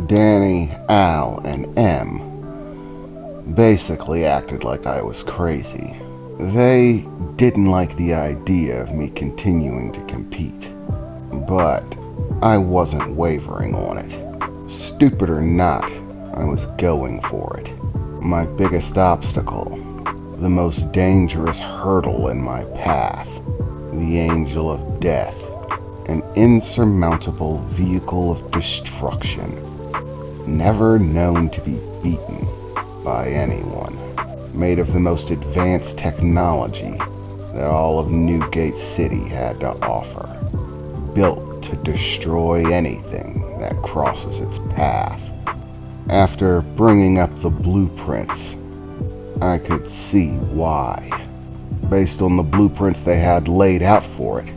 Danny, Al, and M basically acted like I was crazy. They didn't like the idea of me continuing to compete, but I wasn't wavering on it. Stupid or not, I was going for it. My biggest obstacle, the most dangerous hurdle in my path, the Angel of Death, an insurmountable vehicle of destruction, never known to be beaten by anyone, made of the most advanced technology that all of Newgate City had to offer, built to destroy anything that crosses its path. After bringing up the blueprints, I could see why. Based on the blueprints they had laid out for it,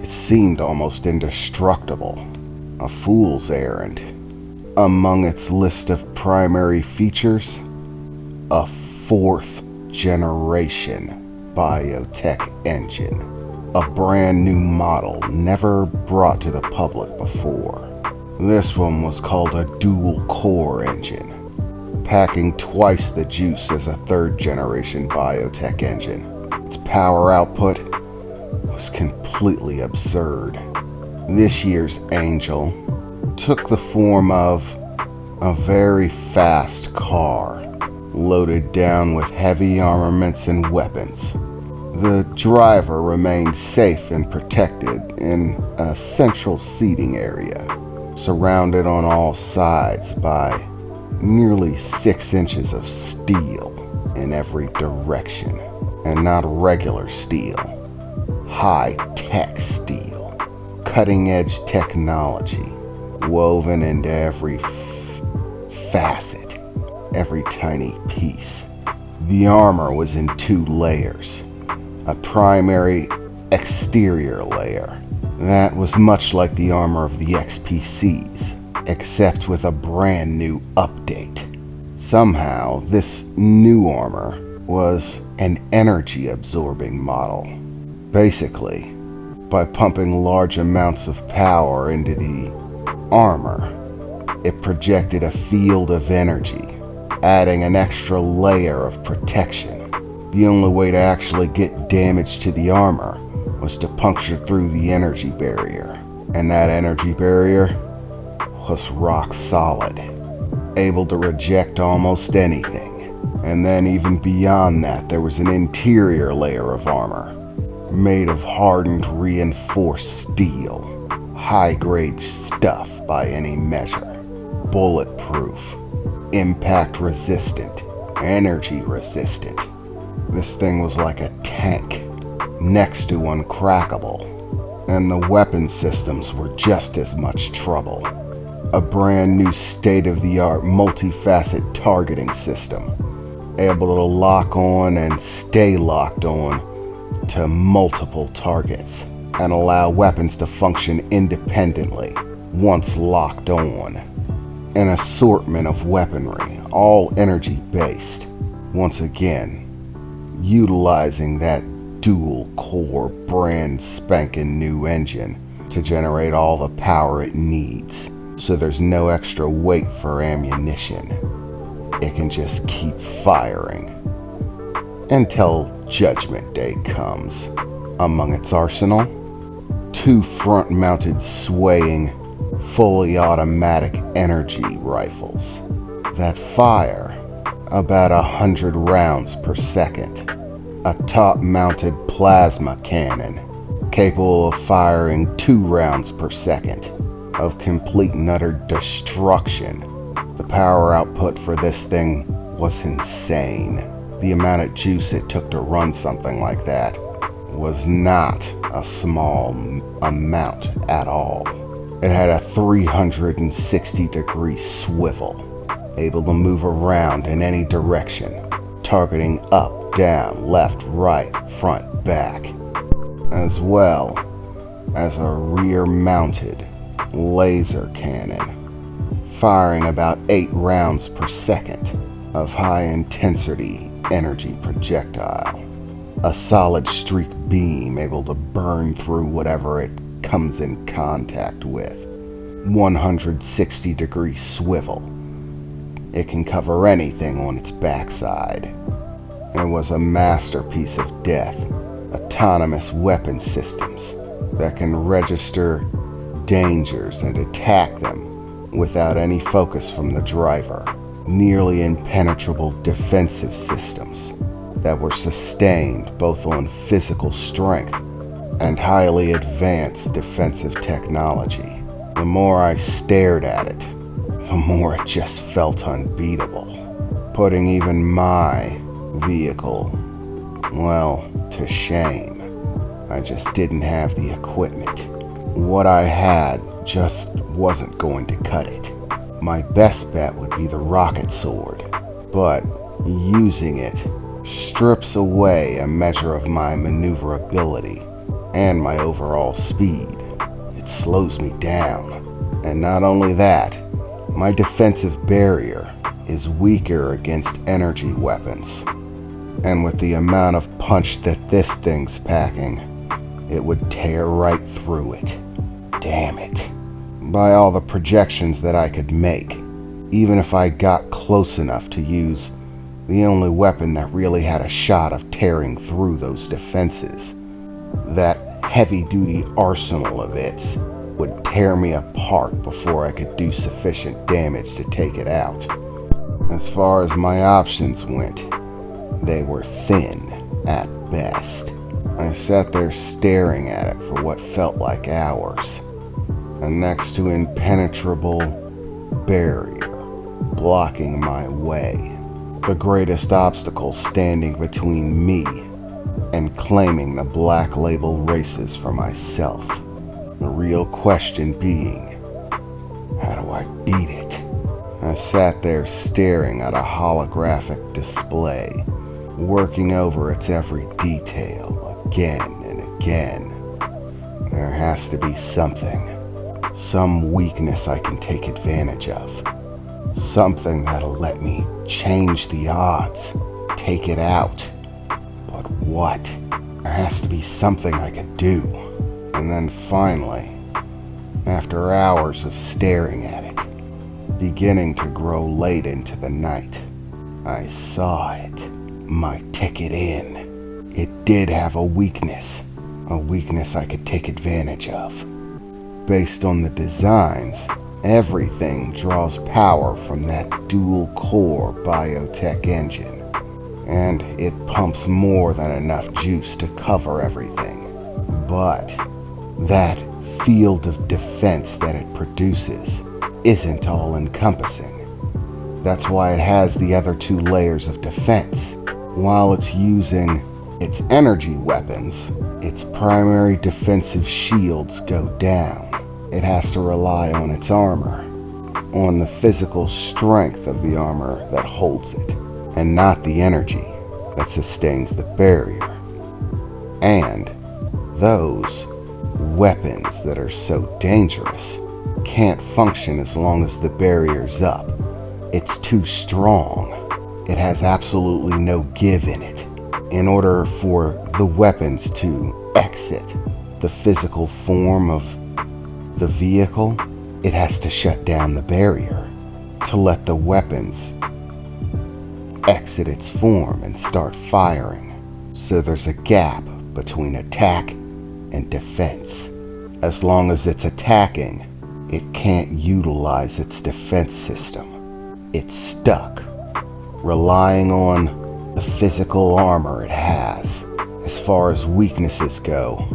it seemed almost indestructible, a fool's errand. Among its list of primary features, a 4th generation biotech engine, a brand new model never brought to the public before. This one was called a dual-core engine, packing twice the juice as a 3rd generation biotech engine. Its power output was completely absurd. This year's Angel took the form of a very fast car, loaded down with heavy armaments and weapons. The driver remained safe and protected in a central seating area, surrounded on all sides by nearly 6 inches of steel in every direction. And not regular steel, high-tech steel, cutting-edge technology, woven into every facet, every tiny piece. The armor was in 2 layers, a primary exterior layer that was much like the armor of the XPCs, except with a brand new update. Somehow, this new armor was an energy-absorbing model. Basically, by pumping large amounts of power into the armor, it projected a field of energy, adding an extra layer of protection. The only way to actually get damage to the armor was to puncture through the energy barrier, and that energy barrier was rock solid, able to reject almost anything. And then even beyond that, there was an interior layer of armor, made of hardened, reinforced steel, high-grade stuff by any measure, bulletproof, impact-resistant, energy-resistant. This thing was like a tank, next to uncrackable, and the weapon systems were just as much trouble. A brand new state-of-the-art multi-facet targeting system, able to lock on and stay locked on to multiple targets, and allow weapons to function independently once locked on. An assortment of weaponry, all energy-based, once again, utilizing that dual-core brand spanking new engine to generate all the power it needs, so there's no extra weight for ammunition. It can just keep firing until Judgment Day comes. Among its arsenal, 2 front-mounted swaying, fully automatic energy rifles that fire about 100 rounds per second, a top-mounted plasma cannon capable of firing 2 rounds per second of complete and utter destruction. The power output for this thing was insane. The amount of juice it took to run something like that was not a small amount at all. It had a 360-degree swivel, able to move around in any direction, targeting up, down, left, right, front, back, as well as a rear-mounted laser cannon, firing about 8 rounds per second of high-intensity energy projectile. A solid streak beam able to burn through whatever it comes in contact with. 160-degree swivel. It can cover anything on its backside. It was a masterpiece of death. Autonomous weapon systems that can register dangers and attack them without any focus from the driver. Nearly impenetrable defensive systems that were sustained both on physical strength and highly advanced defensive technology. The more I stared at it, the more it just felt unbeatable, putting even my vehicle, well, to shame. I just didn't have the equipment. What I had just wasn't going to cut it. My best bet would be the rocket sword, but using it strips away a measure of my maneuverability and my overall speed. It slows me down. And not only that, my defensive barrier is weaker against energy weapons. And with the amount of punch that this thing's packing, it would tear right through it. Damn it. By all the projections that I could make, even if I got close enough to use the only weapon that really had a shot of tearing through those defenses, that heavy-duty arsenal of its would tear me apart before I could do sufficient damage to take it out. As far as my options went, they were thin at best. I sat there staring at it for what felt like hours. A next to impenetrable barrier blocking my way. The greatest obstacle standing between me and claiming the Black Label races for myself. The real question being, how do I beat it? I sat there staring at a holographic display, working over its every detail again and again. There has to be something. Some weakness I can take advantage of. Something that'll let me change the odds, take it out. But what? There has to be something I could do. And then finally, after hours of staring at it, beginning to grow late into the night, I saw it. My ticket in. It did have a weakness I could take advantage of. Based on the designs, everything draws power from that dual-core biotech engine, and it pumps more than enough juice to cover everything. But that field of defense that it produces isn't all-encompassing. That's why it has the other two layers of defense. While it's using its energy weapons, its primary defensive shields go down. It has to rely on its armor, on the physical strength of the armor that holds it, and not the energy that sustains the barrier. And those weapons that are so dangerous can't function as long as the barrier's up. It's too strong. It has absolutely no give in it. In order for the weapons to exit the physical form of the vehicle, it has to shut down the barrier to let the weapons exit its form and start firing. So there's a gap between attack and defense. As long as it's attacking, it can't utilize its defense system. It's stuck, relying on the physical armor it has. As far as weaknesses go,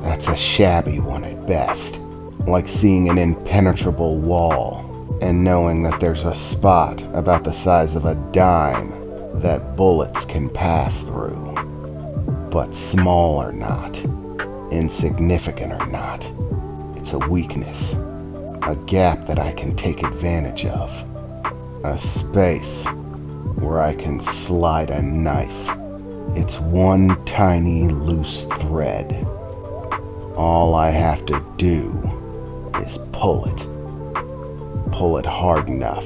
that's a shabby one at best. Like seeing an impenetrable wall and knowing that there's a spot about the size of a dime that bullets can pass through. But small or not, insignificant or not, it's a weakness, a gap that I can take advantage of, a space where I can slide a knife. It's one tiny loose thread. All I have to do is pull it hard enough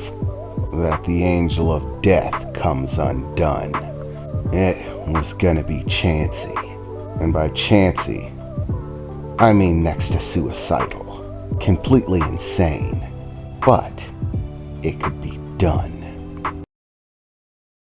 that the angel of death comes undone. It was gonna be chancy, and by chancy, I mean next to suicidal. Completely insane, but it could be done.